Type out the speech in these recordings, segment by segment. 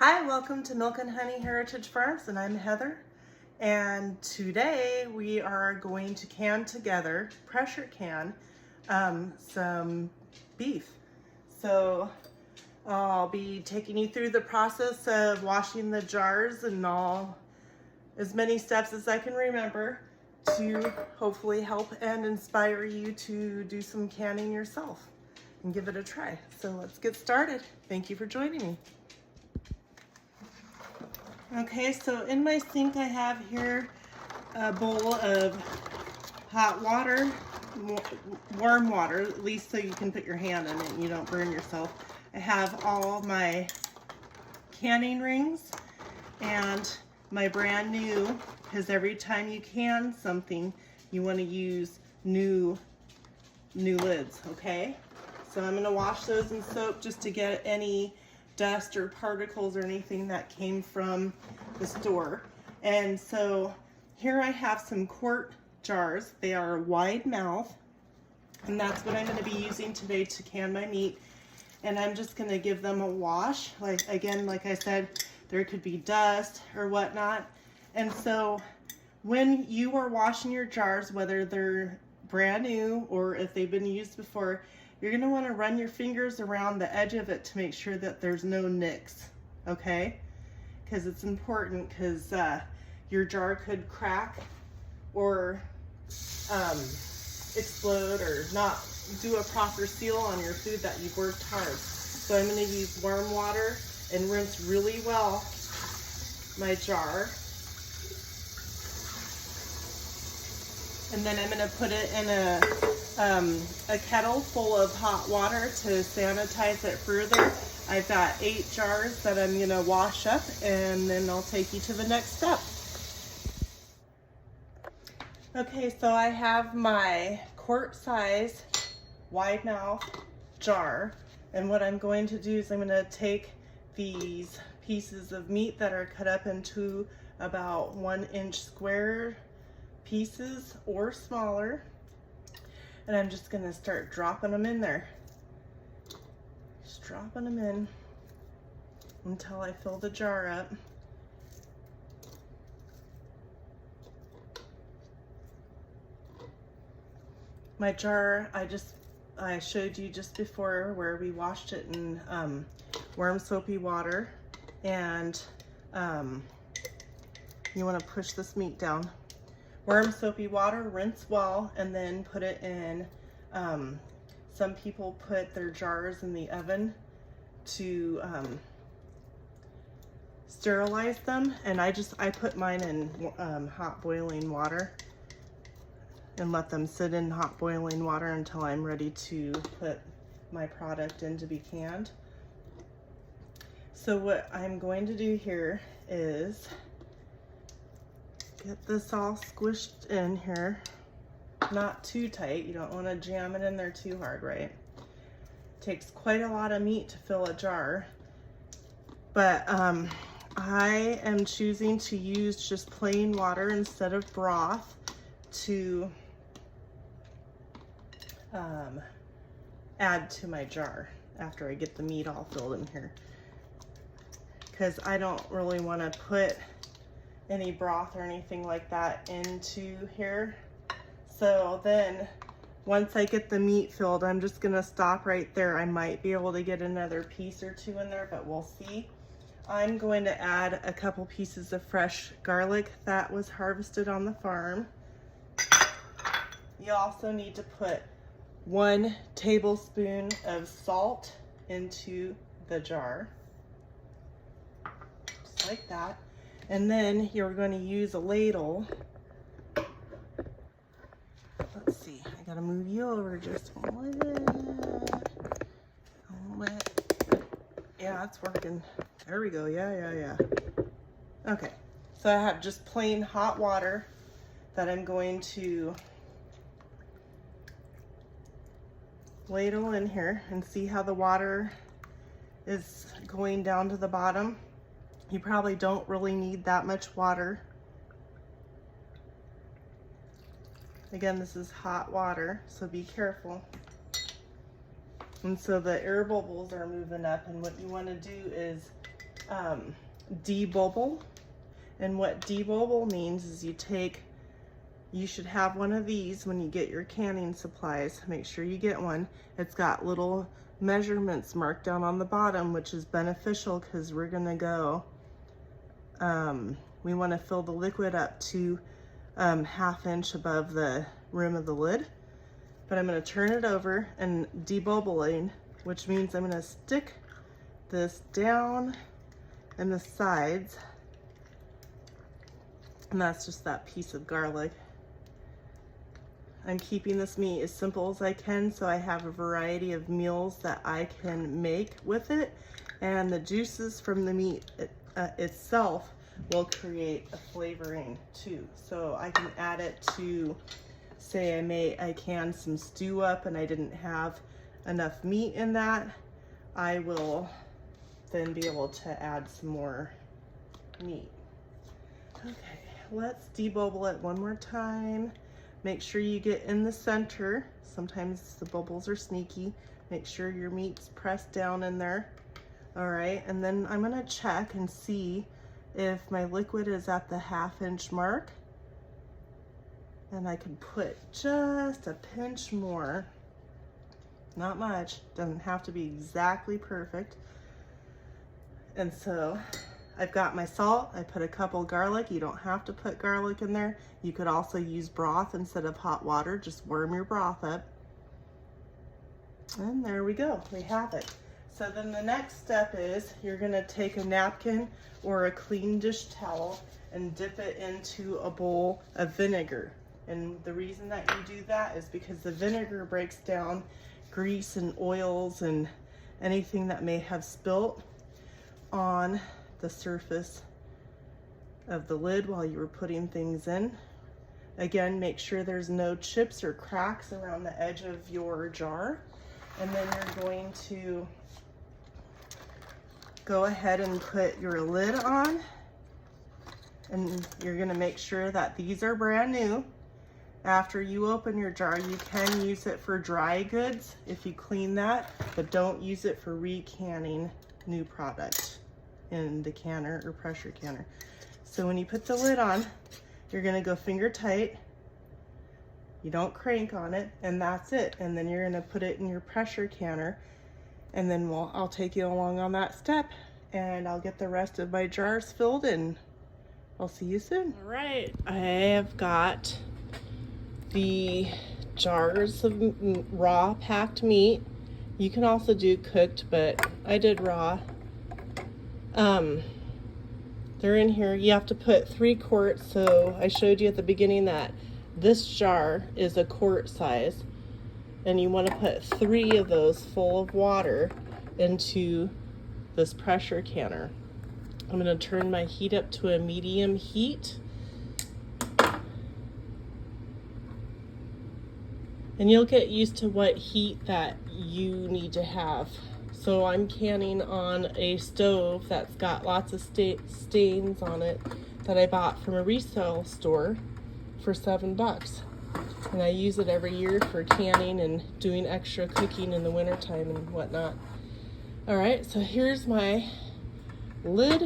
Hi, welcome to Milk and Honey Heritage Farms, and I'm Heather. And today we are going to can together, pressure can, some beef. So I'll be taking you through the process of washing the jars and as many steps as I can remember to hopefully help and inspire you to do some canning yourself and give it a try. So let's get started. Thank you for joining me. Okay, so in my sink I have here a bowl of hot water, warm water, at least so you can put your hand in it and you don't burn yourself. I have all my canning rings and my brand new, because every time you can something, you want to use new lids, okay? So I'm going to wash those in soap just to get any dust or particles or anything that came from the store. And so here I have some quart jars. They are wide mouth, and that's what I'm going to be using today to can my meat. And I'm just going to give them a wash. Like I said, there could be dust or whatnot. And so when you are washing your jars, whether they're brand new or if they've been used before, you're going to want to run your fingers around the edge of it to make sure that there's no nicks, okay? Because it's important, because your jar could crack or explode or not do a proper seal on your food that you've worked hard. So I'm going to use warm water and rinse really well my jar. And then I'm going to put it in a kettle full of hot water to sanitize it further. I've got 8 jars that I'm going to wash up, and then I'll take you to the next step. Okay, so I have my quart size wide mouth jar, and what I'm going to do is I'm going to take these pieces of meat that are cut up into about 1-inch square pieces or smaller, and I'm just going to start dropping them in there. Just dropping them in until I fill the jar up. My jar, I showed you just before where we washed it in warm soapy water, and you want to push this meat down. Warm soapy water, rinse well, and then put it in, some people put their jars in the oven to sterilize them, and I put mine in hot boiling water and let them sit in hot boiling water until I'm ready to put my product in to be canned. So what I'm going to do here is get this all squished in here, not too tight. You don't want to jam it in there too hard, right? Takes quite a lot of meat to fill a jar, but I am choosing to use just plain water instead of broth to add to my jar after I get the meat all filled in here, because I don't really want to put any broth or anything like that into here. So then once I get the meat filled, I'm just gonna stop right there. I might be able to get another piece or two in there, but we'll see. I'm going to add a couple pieces of fresh garlic that was harvested on the farm. You also need to put 1 tablespoon of salt into the jar, just like that. And then you're going to use a ladle. Let's see, I gotta move you over just a little bit. Yeah, it's working. There we go. Yeah. Okay, so I have just plain hot water that I'm going to ladle in here, and see how the water is going down to the bottom. You probably don't really need that much water. Again, this is hot water, so be careful. And so the air bubbles are moving up, and what you want to do is debobble. And what debobble means is you should have one of these when you get your canning supplies. Make sure you get one. It's got little measurements marked down on the bottom, which is beneficial because we're gonna go, we wanna fill the liquid up to 1/2 inch above the rim of the lid. But I'm gonna turn it over and debobbling, which means I'm gonna stick this down in the sides. And that's just that piece of garlic. I'm keeping this meat as simple as I can so I have a variety of meals that I can make with it. And the juices from the meat itself will create a flavoring too. So I can add it to, say I canned some stew up and I didn't have enough meat in that. I will then be able to add some more meat. Okay. Let's debobble it one more time. Make sure you get in the center. Sometimes the bubbles are sneaky. Make sure your meat's pressed down in there. All right, and then I'm gonna check and see if my liquid is at the 1/2 inch mark. And I can put just a pinch more. Not much, doesn't have to be exactly perfect. And so I've got my salt. I put a couple garlic. You don't have to put garlic in there. You could also use broth instead of hot water. Just warm your broth up. And there we go, we have it. So then the next step is you're gonna take a napkin or a clean dish towel and dip it into a bowl of vinegar. And the reason that you do that is because the vinegar breaks down grease and oils and anything that may have spilt on the surface of the lid while you were putting things in. Again, make sure there's no chips or cracks around the edge of your jar. And then you're going to go ahead and put your lid on. And you're gonna make sure that these are brand new. After you open your jar, you can use it for dry goods if you clean that, but don't use it for recanning new product in the canner or pressure canner. So when you put the lid on, you're gonna go finger tight. You don't crank on it, and that's it. And then you're gonna put it in your pressure canner, and then I'll take you along on that step, and I'll get the rest of my jars filled, and I'll see you soon. All right, I have got the jars of raw packed meat. You can also do cooked, but I did raw. They're in here. You have to put 3 quarts. So I showed you at the beginning that this jar is a quart size, and you want to put 3 of those full of water into this pressure canner. I'm going to turn my heat up to a medium heat. And you'll get used to what heat that you need to have. So I'm canning on a stove that's got lots of stains on it that I bought from a resale store for $7. And I use it every year for canning and doing extra cooking in the wintertime and whatnot. All right, so here's my lid.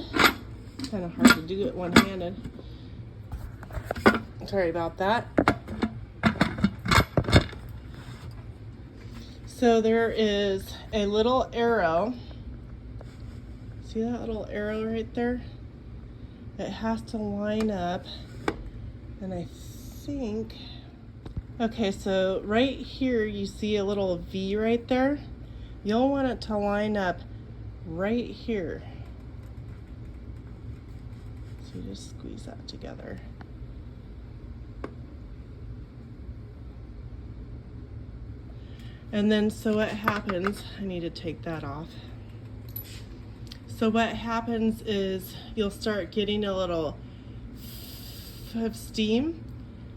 Kind of hard to do it one-handed. Sorry about that. So there is a little arrow. See that little arrow right there? It has to line up, and I think, okay, so right here you see a little V right there. You'll want it to line up right here. So you just squeeze that together. And then, so what happens, I need to take that off. So what happens is you'll start getting a little of steam,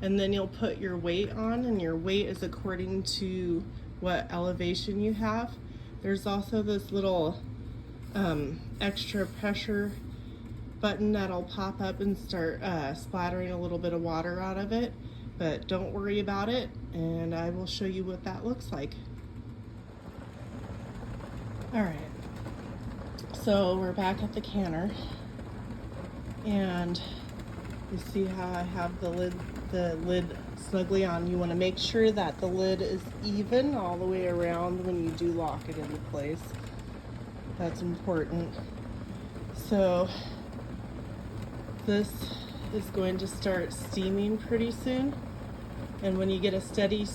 and then you'll put your weight on, and your weight is according to what elevation you have. There's also this little extra pressure button that'll pop up and start splattering a little bit of water out of it. But don't worry about it, and I will show you what that looks like. All right, So we're back at the canner, and you see how I have the lid snugly on. You want to make sure that the lid is even all the way around when you do lock it into place. That's important. So this is going to start steaming pretty soon, and when you get a steady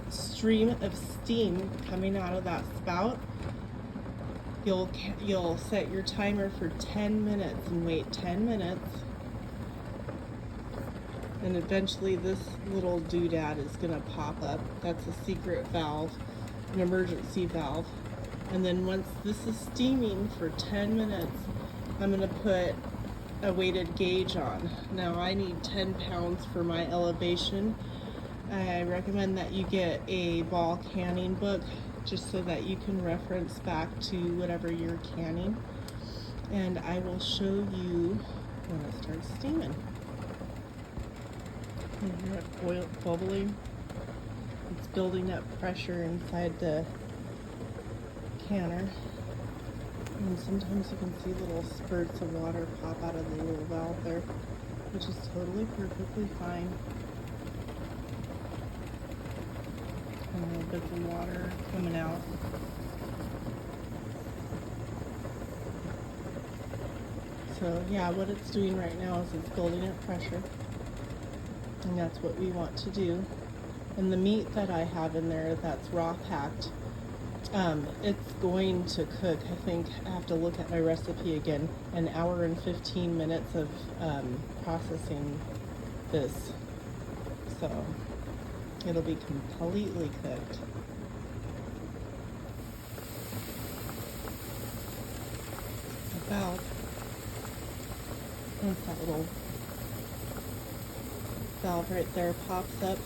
stream of steam coming out of that spout, you'll set your timer for 10 minutes and wait 10 minutes, and eventually this little doodad is going to pop up. That's a secret valve, an emergency valve. And then once this is steaming for 10 minutes, I'm going to put a weighted gauge on. Now I need 10 pounds for my elevation. I recommend that you get a ball canning book just so that you can reference back to whatever you're canning. And I will show you when it starts steaming. You hear it boil, bubbling. It's building up pressure inside the canner. And sometimes you can see little spurts of water pop out of the little valve there, which is totally perfectly fine. And little bits of water coming out. So yeah, what it's doing right now is it's building up pressure, and that's what we want to do. And the meat that I have in there that's raw packed, it's going to cook, I think, I have to look at my recipe again, an hour and 15 minutes of processing this. So it'll be completely cooked. The valve, once that little valve right there pops up,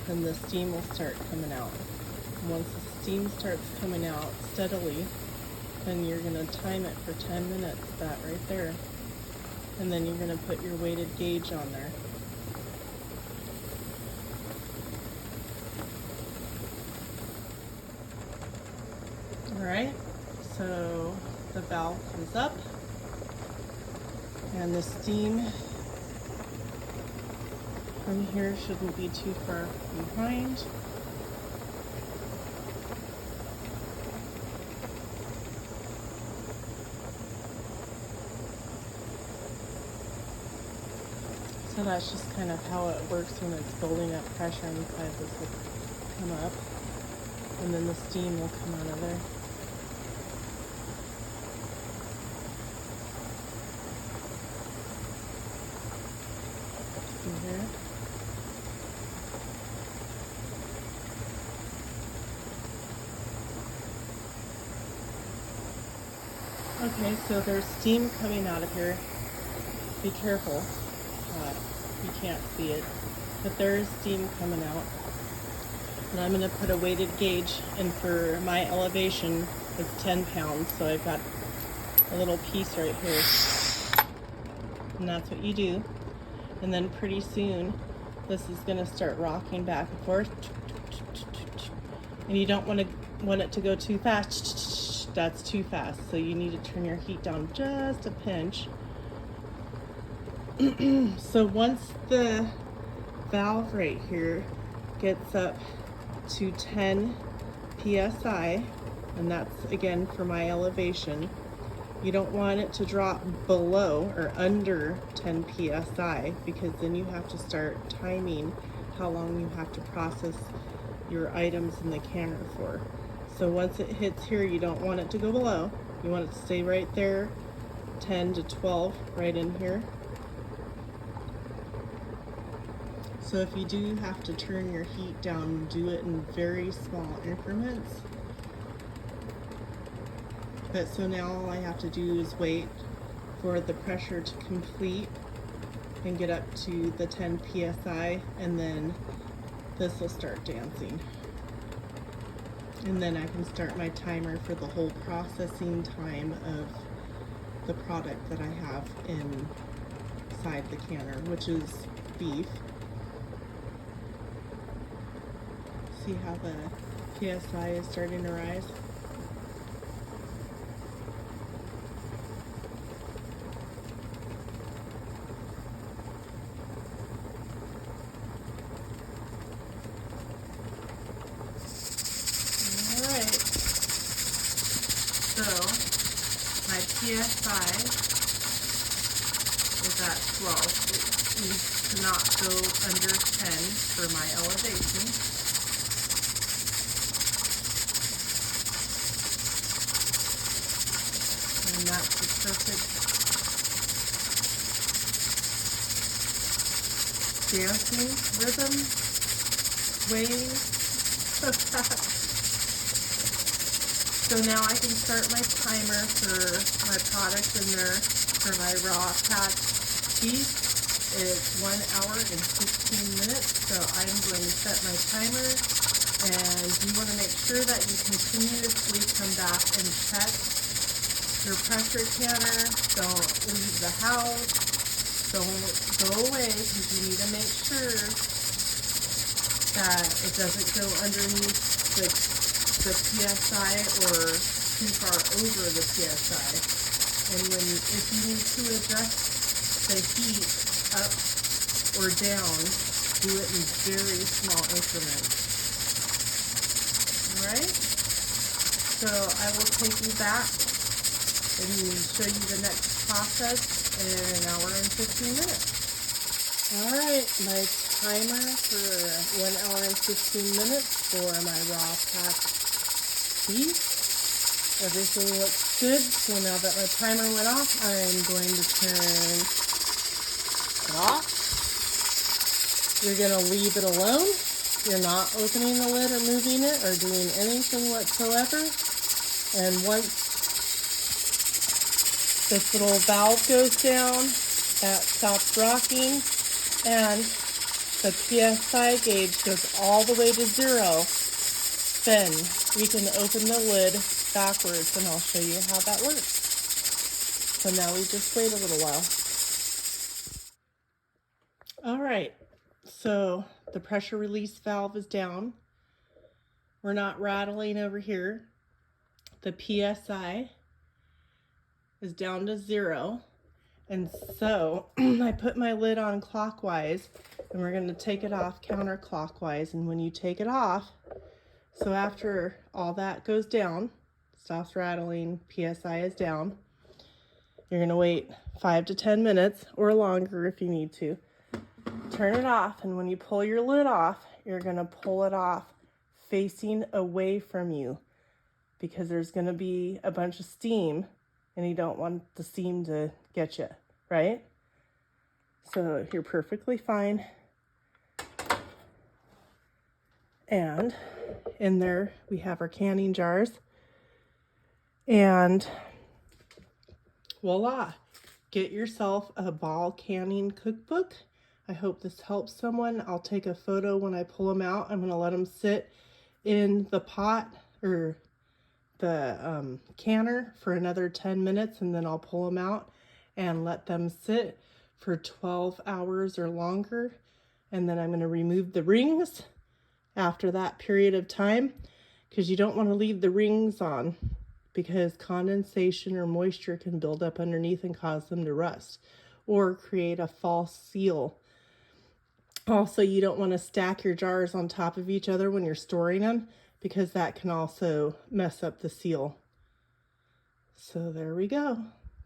then the steam will start coming out. And once the steam starts coming out steadily, then you're going to time it for 10 minutes, that right there. And then you're going to put your weighted gauge on there. Alright, so the valve comes up, and the steam from here shouldn't be too far behind. So that's just kind of how it works when it's building up pressure inside. This will come up, and then the steam will come out of there. See here? Okay, so there's steam coming out of here. Be careful. You can't see it, but there is steam coming out. And I'm going to put a weighted gauge, and for my elevation, it's 10 pounds, so I've got a little piece right here. And that's what you do. And then pretty soon, this is going to start rocking back and forth. And you don't want it to go too fast. That's too fast, so you need to turn your heat down just a pinch. So once the valve right here gets up to 10 psi, and that's again for my elevation, you don't want it to drop below or under 10 psi, because then you have to start timing how long you have to process your items in the canner for. So once it hits here, you don't want it to go below. You want it to stay right there, 10 to 12, right in here. So if you do have to turn your heat down, do it in very small increments. But so now all I have to do is wait for the pressure to complete and get up to the 10 psi, and then this will start dancing. And then I can start my timer for the whole processing time of the product that I have inside the canner, which is beef. See how the PSI is starting to rise? PSI is at 12. It needs to not go under 10 for my elevation. And that's the perfect dancing rhythm, swaying of that. So now I can start my timer for my product in there for my raw packed beef. It's 1 hour and 15 minutes. So I'm going to set my timer, and you want to make sure that you continuously come back and check your pressure canner. Don't leave the house. Don't go away, because you need to make sure that it doesn't go underneath the PSI or too far over the PSI. And if you need to adjust the heat up or down, do it in very small increments. Alright? So I will take you back and show you the next process in an hour and 15 minutes. Alright, my timer for 1 hour and 15 minutes for my raw packed beef. Everything looks good, so now that my timer went off, I'm going to turn it off. You're going to leave it alone. You're not opening the lid or moving it or doing anything whatsoever. And once this little valve goes down, that stops rocking, and the PSI gauge goes all the way to 0, then we can open the lid backwards, and I'll show you how that works. So now we just wait a little while. All right, so the pressure release valve is down. We're not rattling over here. The PSI is down to 0. And so I put my lid on clockwise, and we're going to take it off counterclockwise. And when you take it off, so after all that goes down, stops rattling, PSI is down, you're going to wait 5 to 10 minutes or longer if you need to. Turn it off, and when you pull your lid off, you're going to pull it off facing away from you, because there's going to be a bunch of steam, and you don't want the steam to get you, right? So you're perfectly fine. And in there we have our canning jars. And voila, get yourself a ball canning cookbook. I hope this helps someone. I'll take a photo when I pull them out. I'm going to let them sit in the pot or the canner for another 10 minutes, and then I'll pull them out and let them sit for 12 hours or longer. And then I'm going to remove the rings after that period of time, because you don't want to leave the rings on, because condensation or moisture can build up underneath and cause them to rust or create a false seal. Also, you don't want to stack your jars on top of each other when you're storing them, because that can also mess up the seal. So there we go.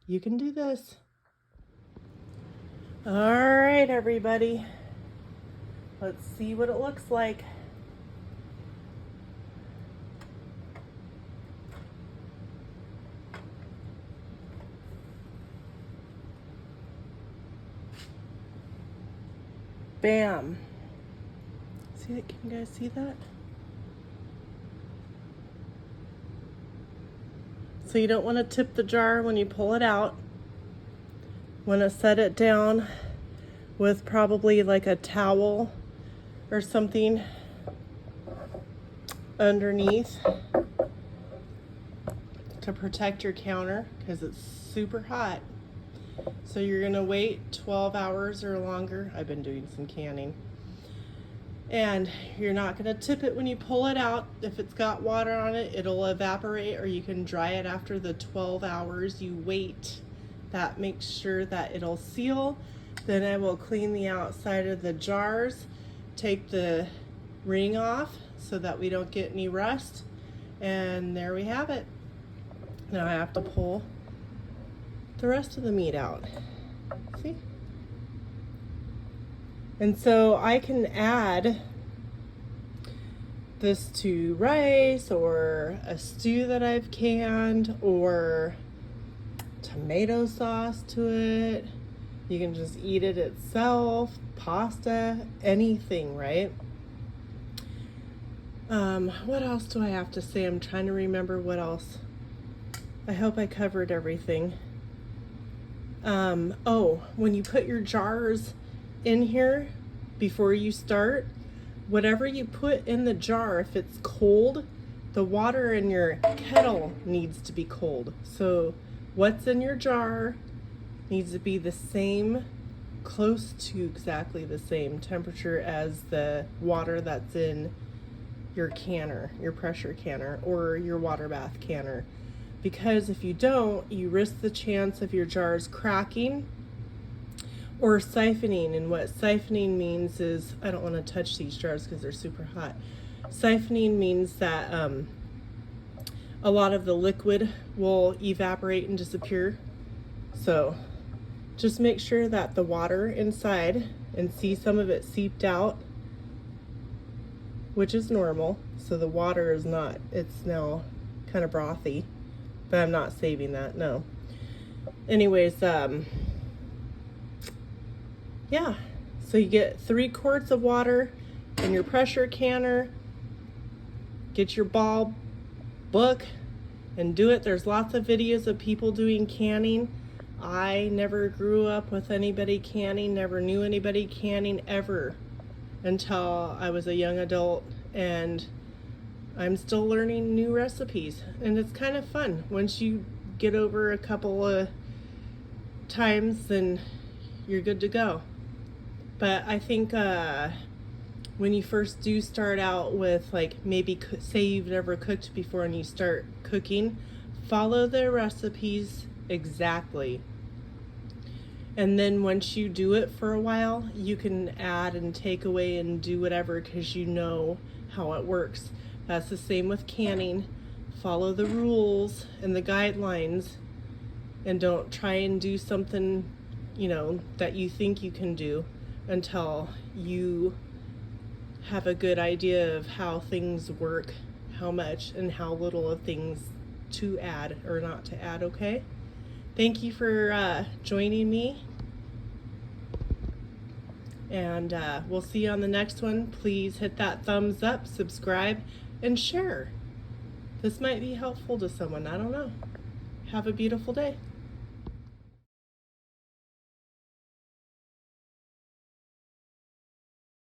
You can do this. All right, everybody. Let's see what it looks like. Bam. See that? Can you guys see that? So you don't want to tip the jar when you pull it out. Want to set it down with probably like a towel or something underneath to protect your counter, because it's super hot. So you're going to wait 12 hours or longer. I've been doing some canning. And you're not going to tip it when you pull it out. If it's got water on it, it'll evaporate, or you can dry it after the 12 hours you wait. That makes sure that it'll seal. Then I will clean the outside of the jars, take the ring off so that we don't get any rust. And there we have it. Now I have to pull the rest of the meat out. See? And so I can add this to rice or a stew that I've canned or tomato sauce to it. You can just eat it itself, pasta, anything, right? What else do I have to say? I'm trying to remember what else. I hope I covered everything. Oh, when you put your jars in here before you start, whatever you put in the jar, if it's cold, the water in your kettle needs to be cold. So what's in your jar needs to be the same, close to exactly the same temperature as the water that's in your canner, your pressure canner, or your water bath canner. Because if you don't, you risk the chance of your jars cracking or siphoning. And what siphoning means is, I don't want to touch these jars because they're super hot. Siphoning means that a lot of the liquid will evaporate and disappear. So just make sure that the water inside, and see some of it seeped out, which is normal. So the water is not, it's now kind of brothy, but I'm not saving that, no. Anyways, yeah, so you get 3 quarts of water in your pressure canner. Get your ball book and do it. There's lots of videos of people doing canning. I never grew up with anybody canning, never knew anybody canning ever until I was a young adult, and I'm still learning new recipes, and it's kind of fun. Once you get over a couple of times, then you're good to go. But I think when you first do start out with, like, maybe say you've never cooked before and you start cooking, follow the recipes exactly. And then once you do it for a while, you can add and take away and do whatever because you know how it works. That's the same with canning. Follow the rules and the guidelines, and don't try and do something, you know, that you think you can do until you have a good idea of how things work, how much and how little of things to add or not to add, okay? Thank you for joining me, and we'll see you on the next one. Please hit that thumbs up, subscribe, and share. This might be helpful to someone, I don't know. Have a beautiful day.